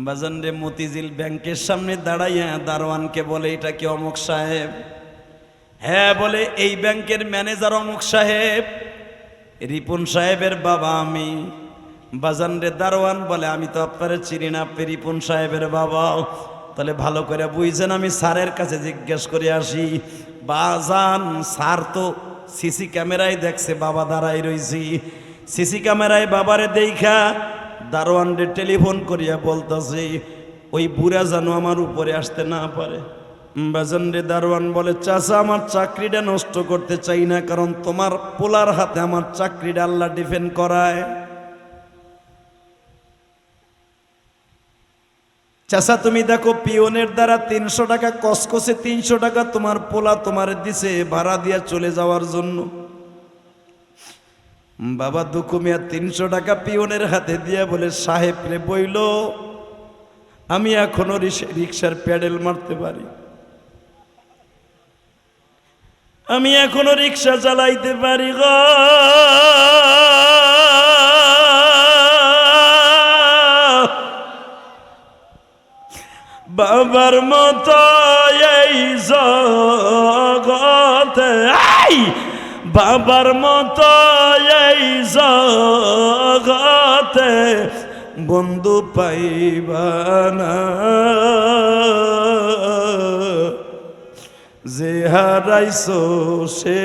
বাজান রে, মতিঝিল ব্যাংকের সামনে দাঁড়াইয়া দারোয়ানকে বলে, এটা কি অমুক সাহেব? হ্যাঁ বলে, এই ব্যাংকের ম্যানেজার অমুক সাহেব, রিপন সাহেবের বাবা আমি। বাজান রে, দারোয়ান বলে, আমি তো আপনারে চিনি না, আপনি রিপন সাহেবের বাবা? তাহলে ভালো করে বুঝছেন, আমি স্যারের কাছে জিজ্ঞেস করে আসি। বাজান, স্যার তো সিসি ক্যামেরায় দেখছে বাবা দাঁড়াই রইছি। সিসি ক্যামেরায় বাবারে দেখা দারোয়ান রে টেলিফোন করিয়া বলতেছি, ওই বুড়া যেন আমার উপরে আসতে না পারে। বাজান রে, দারোয়ান বলে, চাচা আমার চাকরিটা নষ্ট করতে চাই না, কারণ তোমার পোলার হাতে আমার চাকরিটা আল্লাহ ডিফেন্ড করায়। চাচা তুমি দেখো, পিওনের দ্বারা 300 টাকা কসকসে 300 টাকা তোমার পোলা তোমার দিছে ভাড়া দিয়া চলে যাওয়ার জন্য। বাবা দুকুমিয়া 300 টাকা পিওনের হাতে দিয়া বলে, সাহেব রে বইল, আমি এখনো রিক্সার প্যাডেল মারতে পারি, আমি এখনো রিক্সা চালাইতে পারি গো। বাবার মতো এই জগতে, বাবার মতো এই জগতে বন্ধু পাইবা না, যে হারাইছো সে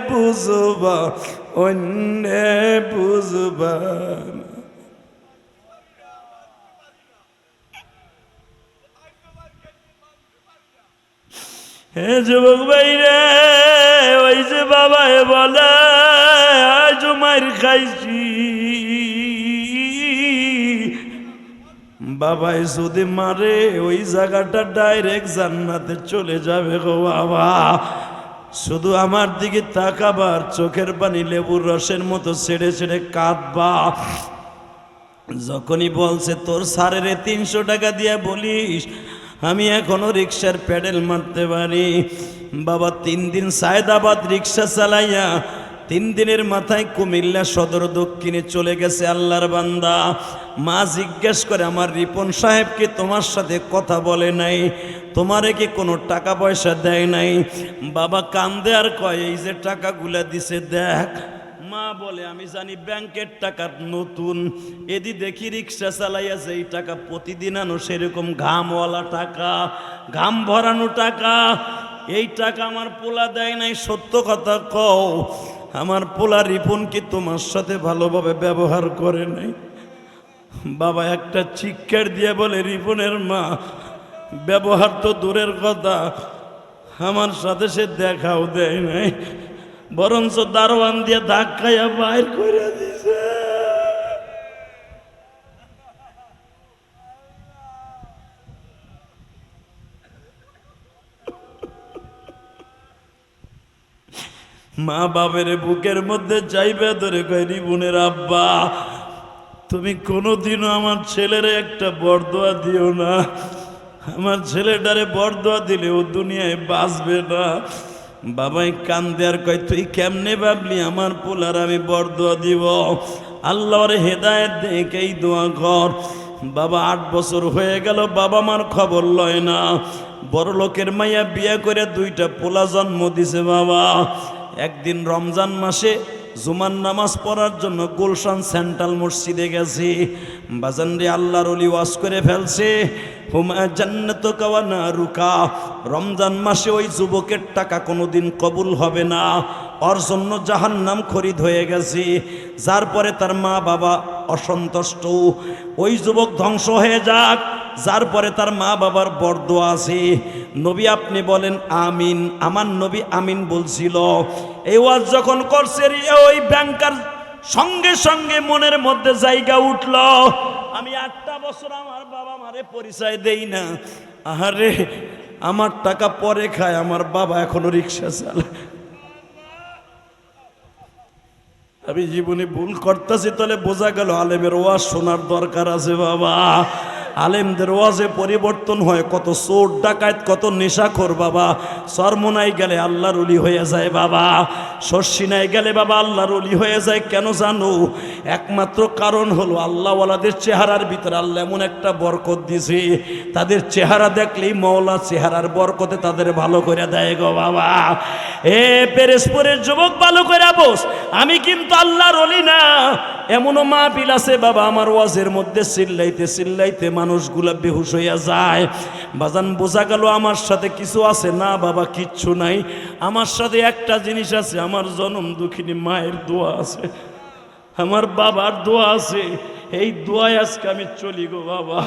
বুঝবা, অন্য বুঝবা না। হে যুবক ভাই রে, ওই যে বাবায় বলে আজ মার খাইছি, বাবাই যদি মারে ওই জায়গাটা ডাইরেক্ট জান্নাতে চলে যাবে গো বাবা। শুধু আমার দিকে তাকাবার, চোখের পানি লেবুর রসের মতো ছেড়ে ছেড়ে কাঁদবা। যখনই বলছে তোর স্যারের 300 টাকা দিয়া বলিস আমি এখনো রিক্সার প্যাডেল মারতে পারি, বাবা 3 দিন সায়দাবাদ রিক্সা চালাইয়া 3 দিনের মাথায় কুমিল্লা সদর দক্ষিণে চলে গেছে আল্লাহর বান্দা। মা জিজ্ঞেস করে, আমার রিপন সাহেব কি তোমার সাথে কথা বলে নাই? তোমারে কি কোনো টাকা পয়সা দেয় নাই? বাবা কান্দে আর কয়, এই যে টাকাগুলা দিছে দেখ। মা বলে, আমি জানি ব্যাংকের টাকা নতুন, এদি দেখি রিক্সা চালাইয়াছে, এই টাকা প্রতিদিন আনো, সেরকম ঘামওয়ালা টাকা, ঘাম ভরানো টাকা, এই টাকা আমার পোলা দেয় নাই। সত্য কথা কও, আমার পোলা রিপন কি তোমার সাথে ভালোভাবে ব্যবহার করে নাই? বাবা একটা চিৎকার দিয়ে বলে, রিপনের মা ব্যবহার তো দূরের কথা, আমার সাথে সে দেখাও দেয় নাই, বরঞ্চ দারোয়ান দিয়ে ধাক্কাইয়া বাইর করে দিছে। মা বাবের বুকের মধ্যে যাইবে ধরে কয়, রিপনের আব্বা তুমি কোনোদিনও আমার ছেলেরে একটা বরদোয়া দিও না, আমার ছেলেটারে বরদোয়া দিলে ও দুনিয়ায় বাঁচবে না। বাবাই কান্দে আর কয়, তুই কেমনে ভাবলি আমার পোলার আমি বরদোয়া দিব? আল্লাহর হেদায়েত দেখেই দোয়া কর। বাবা 8 বছর হয়ে গেল, বাবা মার খবর লয় না। বড় লোকের মাইয়া বিয়ে করে 2টা পোলা জন্ম দিছে বাবা। একদিন রমজান মাসে জুমার নামাজ পড়ার জন্য গুলশান সেন্ট্রাল মসজিদে গেছি। বাজান রে, আল্লাহর ওলি ওয়াজ করে ফেলছে, হুমা জান্নাতুকা ওয়া নারুকা। রমজান মাসে ওই যুবকের টাকা কোনোদিন কবুল হবে না, ওর জন্য জাহান্নাম খরিদ হয়ে গেছে। যার পরে তার মা বাবা অসন্তুষ্ট, ওই যুবক ধ্বংস হয়ে যাক, যার পরে তার মা বাবার বরদোয়া আছে। নবী আপনি বলেন আমিন। আমার নবী আমিন বলছিল। এই ওয়াজ যখন করছে, ওই ব্যাংকার সঙ্গে সঙ্গে মনের মধ্যে জায়গা উঠল, আমি 8টা বছর আমার বাবা মারে পরিচয় দেই না। আহারে, আমার টাকা পরে খায়, আমার বাবা এখনো রিক্সা চালায়। আমি জীবনে ভুল করতেছি, তাহলে বোঝা গেল আলেমের ওয়াজ শোনার দরকার আছে বাবা। আলেমদের ওয়াজে পরিবর্তন হয়, কত চোর ডাকাত কত নেশাখোর বাবা চরমোনাই গেলে আল্লাহর ওলি হয়ে যায় বাবা, শর্ষিনায় গেলে বাবা আল্লাহর ওলি হয়ে যায়। কেন জানো? একমাত্র কারণ হলো আল্লাহওয়ালাদের চেহারার ভিতরে আল্লাহ এমন একটা বরকত দিছে, তাদের চেহারা দেখলেই মওলা চেহারার বরকতে তাদের ভালো করে দেয় গো বাবা। এ পেরেসপুরের যুবক ভালো করে বস, আমি কিন্তু আল্লাহর ওলি না। এমনও মাহফিল আছে বাবা আমার ওয়াজের মধ্যে চিল্লাইতে চিল্লাইতে মানুষগুলা বেহুশ হইয়া যায়। বাজান বোঝা গেল আমার সাথে কিছু আছে না বাবা? কিচ্ছু নাই। আমার সাথে একটা জিনিস আছে, আমার জনম দুঃখিনী মায়ের দোয়া আছে, আমার বাবার দোয়া আছে। এই দোয়ায় আজকে আমি চলি গো বাবা।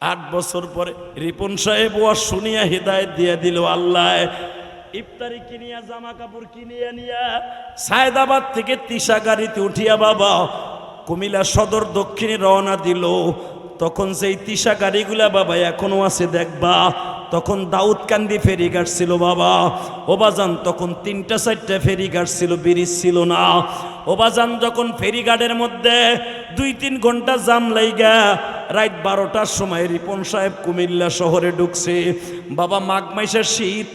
8 বছর পরে রিপন সাহেব ওয়াজ শুনিয়া হিদায়াত দিয়ে দিল আল্লাহ। ইফতারি কিনিয়া জামা কাপড় কিনিয়া নিয়া সায়দাবাদ থেকে তিশা গাড়িতে উঠিয়া বাবা কুমিল্লা সদর দক্ষিণে রওনা দিল। তখন সেই তিশা গাড়িগুলা বাবা এখনো আছে দেখবা। তখন দাউদকান্দি ফেরিঘাট ছিল বাবা। ওবাজান তখন 3টা 4টা ফেরিঘাট ছিল, ব্রিজ ছিল না। ওবাজান যখন ফেরিঘাটের মধ্যে 2-3 ঘন্টা জাম লাইগা রাত 12টার সময় রিপন সাহেব কুমিল্লা শহরে ঢুকছে বাবা। মাঘ মাসের শীত,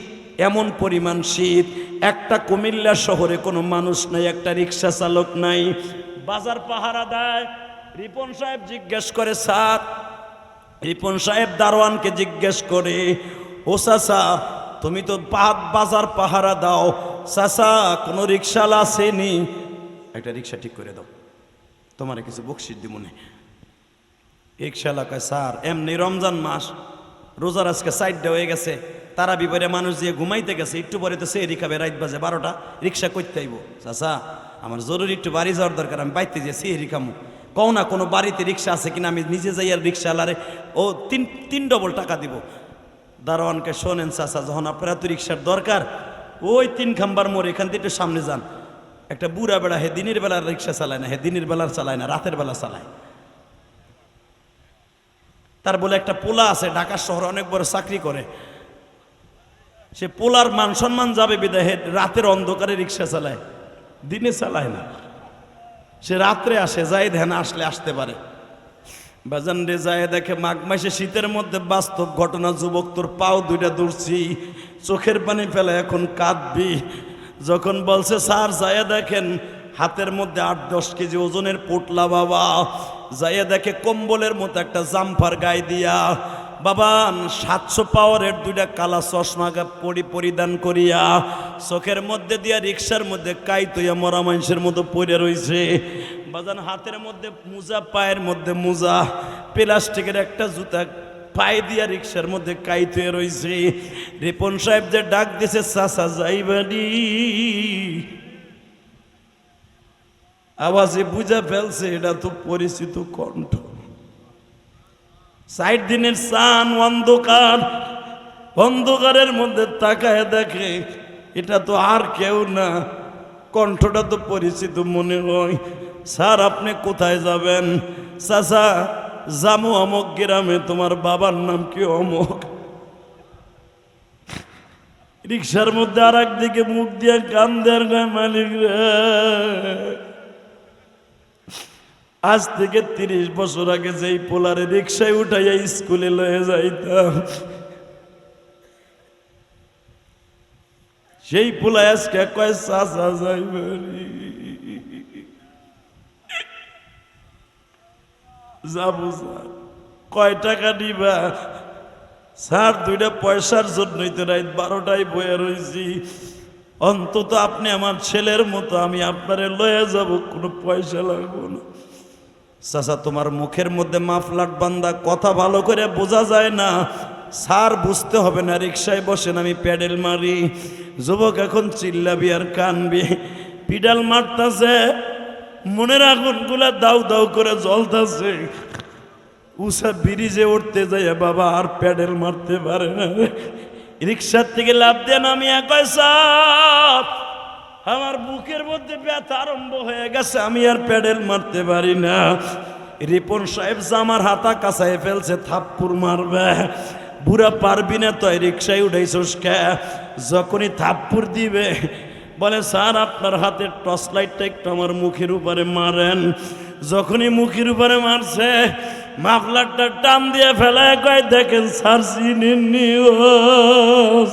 এমন পরিমাণ শীত, একটা কুমিল্লা শহরে কোনো মানুষ নাই, একটা রিক্সা চালক নাই, বাজার পাহারা দেয়। রিপন সাহেব জিজ্ঞেস করে স্যার, রিপন সাহেব দারোয়ানকে জিজ্ঞেস করে ও চাচা তুমি তো বাজার পাহারা দাও, চাচা কোনো রিক্সাওয়ালা আসেনি? একটা রিক্সা ঠিক করে দাও, তোমার কিছু বকশিস দিব মনে। রিক্সাওয়ালা কয় স্যার এমনি রমজান মাস, রোজার আজকে 4টা হয়ে গেছে, তারা বিপরে মানুষ দিয়ে ঘুমাইতে গেছে, একটু পরে তো সেহরি খাবে, রাত বাজে 12টা, রিক্সা করতে আইব। চাচা আমার জরুরি একটু বাড়ি যাওয়ার দরকার, আমি বাইতে যে সেহরি খামু, কও না কোনো বাড়িতে রিক্সা আছে কিনা, আমি নিজে যাই আর রিক্সাওয়ালারে ও 3 ডবল টাকা দিব। দারোয়ানকে শোনেন চাচা, যখন আপনার তো রিক্সার দরকার, ওই 3 খাম্বার মোড় এখান থেকে একটু সামনে যান, একটা বুড়া বেড়া, হে দিনের বেলার রিক্সা চালায় না, হে দিনের বেলার চালায় না, রাতের বেলা চালায়। তার বলে একটা পোলা আছে ঢাকা শহরে অনেক বড় চাকরি করে, সে পোলার মান সম্মান যাবে বিদায় হে রাতের অন্ধকারে রিক্সা চালায়, দিনে চালায় না। সে রাত্রে আসে, যাই ধ্যান আসলে আসতে পারে। বাজান রে যায় দেখে মাঘ মাসে শীতের মধ্যে বাস্তব ঘটনা, যুবক তোর পাও 2টা ধরছি, চোখের পানি ফেলে এখন কাঁদবি। যখন বলছে স্যার যায় দেখেন হাতের মধ্যে 8-10 কেজি ওজনের পোটলা বাবা, যাইয়া দেখে কম্বলের মতো একটা জাম্পার গায়ে দিয়া বাবা 700 পাওয়ারের 2টা কালা চশমা পরিধান করিয়া চোখের মধ্যে দিয়া রিক্সার মধ্যে কাইতইয়া মরা মানুষের মতো পড়ে রইছে। বাজান হাতের মধ্যে মোজা, পায়ের মধ্যে মোজা, প্লাস্টিকের একটা জুতা পায়ে দিয়া রিক্সার মধ্যে কাইতইয়া রইছে। রিপন সাহেব যে ডাক দিছে চাচা যাইবানি, আওয়াজে বুঝা ফেলছে এটা তো পরিচিত কণ্ঠ। 60 দিনের চান অন্ধকার, অন্ধকারের মধ্যে তাকায় দেখে এটা তো আর কেউ না, কণ্ঠটা তো পরিচিত মনে হয়। স্যার আপনি কোথায় যাবেন? চাচা জামু অমক গ্রামে, তোমার বাবার নাম কি? অমক। রিক্সার মধ্যে আর একদিকে মুখ দিয়ে কান্দের গায়ে মালিক রে, আজ থেকে 30 বছর আগে যেই পোলারে রিক্সায় উঠাইয়া স্কুলে লয়ে যাইতাম, সেই পোলা আজকে কয় চাচা যাইবানি, যাবো স্যার। কয় টাকা নিবা? স্যার 2টা পয়সার জন্যই তো রাত 12টায় বয়ে রয়েছি, অন্তত আপনি আমার ছেলের মতো, আমি আপনারে লয়ে যাব, কোনো পয়সা লাগবো না। চাচা তোমার মুখের মধ্যে মাফলাট বান্দা, কথা ভালো করে বোঝা যায় না। স্যার বুঝতে হবে না, রিক্সায় বসেন, আমি প্যাডেল মারি। যুবক এখন চিল্লাবি আর কানবি, পিডাল মারতাছে, মনের আগুনগুলা দাউ দাউ করে জ্বলতাছে। উষা ব্রিজে উঠতে যায় বাবা আর প্যাডেল মারতে পারে না, রিক্সার থেকে লাফ দেন। আমি একই সাপ, আমার বুকের মধ্যে ব্যথা আরম্ভ হয়ে গেছে, আমি আর প্যাডেল মারতে পারি না। রিপন সাহেব জামার হাতা কাছায় ফেলছে, থাপ্পুর মারবে। বুড়া পারবি না তো, রিক্সায় উঠাইছস কে? যখনই থাপ্পুর দিবে বলে স্যার আপনার হাতের টর্চ লাইটটা একটু আমার মুখের উপরে মারেন। যখনই মুখের উপরে মারছে মাফলারটা টান দিয়ে ফেলায় কয় দেখেন স্যার চিনেননি ও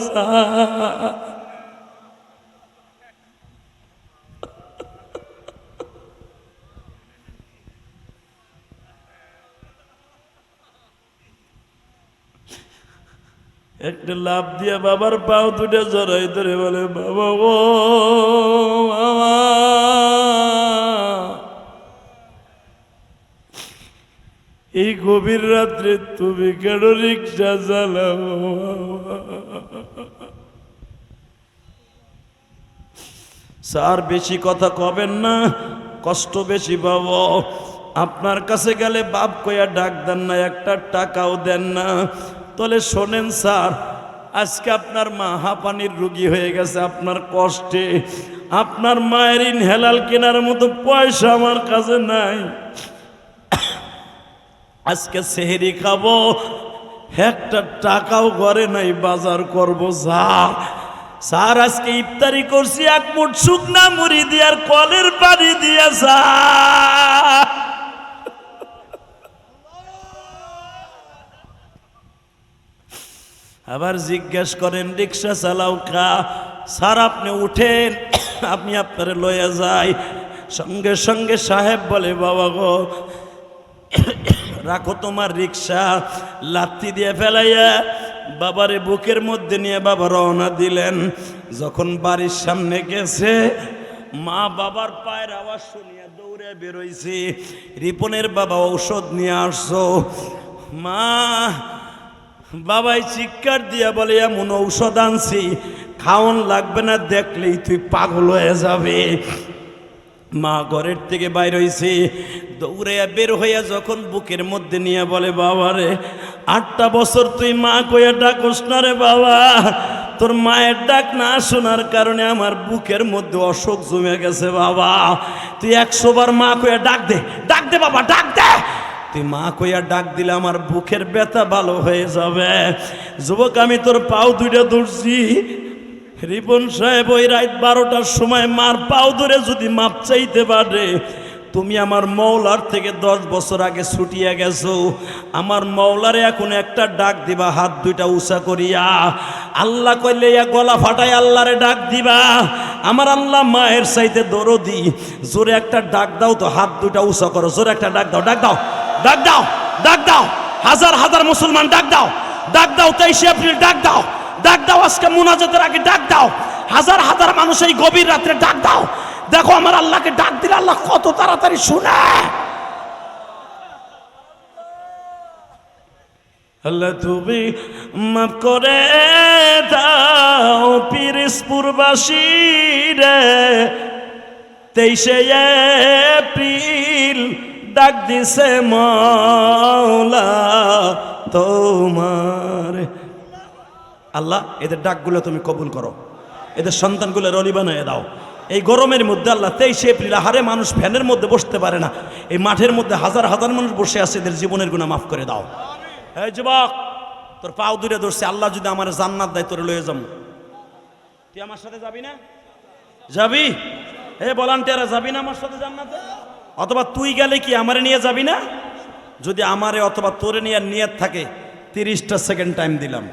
স্যার। একটা লাভ দিয়ে বাবার পাও দুটো জড়াই ধরে বলে বাবা ও বাবা, এই গভীর রাত্রে তুমি কেন রিক্সা চালাও? স্যার বেশি কথা কবেন না, কষ্ট বেশি পাবো। আপনার কাছে গেলে বাপ কইয়া ডাক দেন না, একটা টাকাও দেন না। তাহলে শোনেন স্যার, আজকে আপনার মা হাঁপানির রোগী হয়ে গেছে আপনার কষ্টে, আপনার মায়ের ইনহেলাল কেনার মতো পয়সা আমার কাছে নাই। আজকে সেহরি খাবো, একটা টাকাও ঘরে নাই, বাজার করবো স্যার। স্যার আজকে ইফতারি করছি এক মুঠ শুকনা মুড়ি দিয়ে আর কলের পানি দিয়ে স্যার। আবার জিজ্ঞেস করেন রিক্সা চালাও কা? স্যার আপনি উঠেন, আমি আপনারে লইয়া যাই। সঙ্গে সঙ্গে সাহেব বলে বাবা গো রাখো তোমার রিক্সা। লাথি দিয়ে ফেলাইয়া বাবারে বুকের মধ্যে নিয়ে বাবা রওনা দিলেন। যখন বাড়ির সামনে গেছে মা বাবার পায়ের আওয়াজ শুনিয়া দৌড়ে বেরোইছি। রিপনের বাবা ঔষধ নিয়ে আসছো। মা বাবাই চিৎকার দিয়া বলে এমন ঔষধ আনছি খাওন লাগবে না, দেখলেই তুই পাগল হয়ে যাবে। মা ঘরের থেকে বাইর হইছে, দৌড়াইয়া বের হইয়া যখন বুকের মধ্যে নিয়ে বলে বাবারে 8টা বছর তুই মা কইয়া ডাকস না রে বাবা, তোর মায়ের ডাক না শোনার কারণে আমার বুকের মধ্যে অসুখ জমে গেছে বাবা। তুই 100 বার মা কইয়া ডাক দে, ডাক দে বাবা, ডাক দে। তুই মা কইয়া ডাক দিলে আমার বুকের ব্যথা ভালো হয়ে যাবে। যুবক আমি তোর পাও দুইটা ধরছি। রিপন সাহেব ওই রাত 12টার সময় মার পাও ধরে যদি মাপ চাইতে পারে, তুমি আমার মৌলার থেকে 10 বছর আগে ছুটিয়া গেছো। আমার মৌলারে এখন একটা ডাক দিবা হাত দুইটা উঁচা করিয়া। আল্লাহ কইলে গলা ফাটাই আল্লাহরে ডাক দিবা। আমার আল্লাহ মায়ের চাইতে দরদি। জোরে একটা ডাক দাও তো, হাত দুইটা উঁচা করো, জোরে একটা ডাক দাও, ডাক দাও, ডাক দাও, ডাক দাও। হাজার হাজার মুসলমান ডাক দাও, ডাক দাও। 23 এপ্রিল ডাক দাও, ডাক দাও। আজকে মুনাজাতের আগে ডাক দাও। হাজার হাজার মানুষ এই গভীর রাত্রে ডাক দাও। দেখো আমার আল্লাহকে ডাক দিলে আল্লাহ কত তাড়াতাড়ি শুনে। আল্লাহ তুমি মাফ করে দাও পিরিজপুরবাসী রে। 23 এপ্রিল ডাক দিছে মাওলা তোমার। আল্লাহ এদের ডাকগুলো তুমি কবুল করো, এদের সন্তানগুলো রলি বানিয়ে দাও। এই গরমের মধ্যে আল্লাহ 23 এপ্রিল আহারে মানুষ ফ্যানের মধ্যে বসতে পারে না, এই মাঠের মধ্যে হাজার হাজার মানুষ বসে আছে, এদের জীবনের গুনাহ মাফ করে দাও। এই যুবক তোর পাও দূরে ধরছে, আল্লাহ যদি আমার জান্নাত দেয় তোরে লয়ে যাবো। তুই আমার সাথে যাবি না? যাবি? এ ভলান্টিয়ার যাবি না আমার সাথে জান্নাতে? অথবা তুই গেলে কি আমারে নিয়ে যাবি না? যদি আমারে অথবা তোরে নিয়ে নিয়ত থাকে 30টা সেকেন্ড টাইম দিলাম।